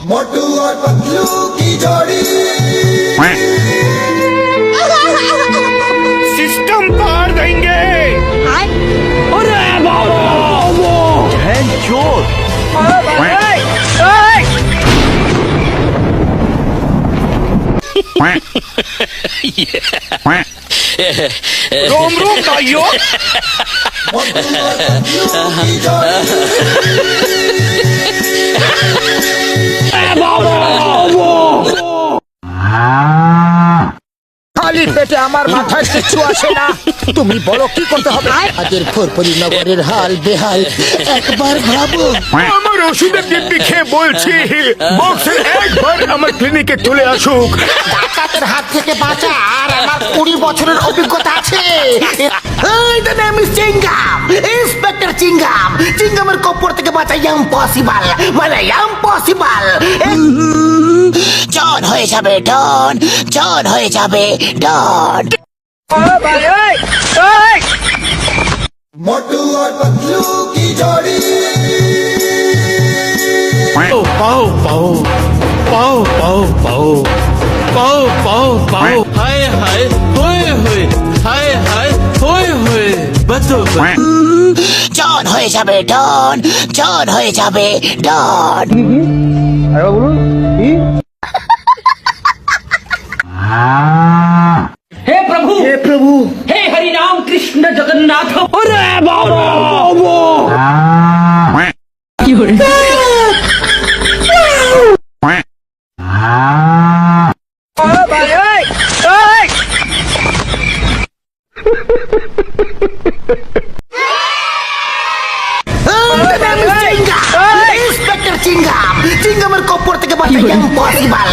मोटू और पतलू की जोड़ी सिस्टम पार देंगे। अरे बाबा वो चोर रोम रोम भाइयों। मोटू और पतलू की जोड़ी बाबा वो খালি পেটে আমার মাথায় কিছু আসে না। তুমি বলো কি করতে হবে? আজের ফরফরি নগরের হাল বেহাল একবার ভাবো। আমার ওষুধের দিব্যি খেয়ে বলছি বক্সের একবার আমার ক্লিনিকে চলে আসুক। ডাকাতের হাত থেকে বাঁচা আর আমার 20 বছরের অভিজ্ঞতা আছে। The name is Chingam, inspector Chingam. চিঙ্গামের কপর থেকে বাঁচা ইম্পসিবল, মানে ইম্পসিবল। ডন হয়ে যাবে ডন, ডন হয়ে যাবে ডন। मोटू और पतलू की जोड़ी पाओ पाओ पाओ पाओ पाओ पाओ पाओ पाओ पाओ हाय हाय होए होए हाय हाय होए होए बतो ডন হয়ে যাবে ডন, ডন হয়ে যাবে ডন। हे प्रभु हे हरि राम कृष्ण जगन्नाथ। अरे बाबा वो ইন্সপেক্টর চিঙ্গাম। চিঙ্গামের কপর থেকে বাঁচা ইম্পসিবল,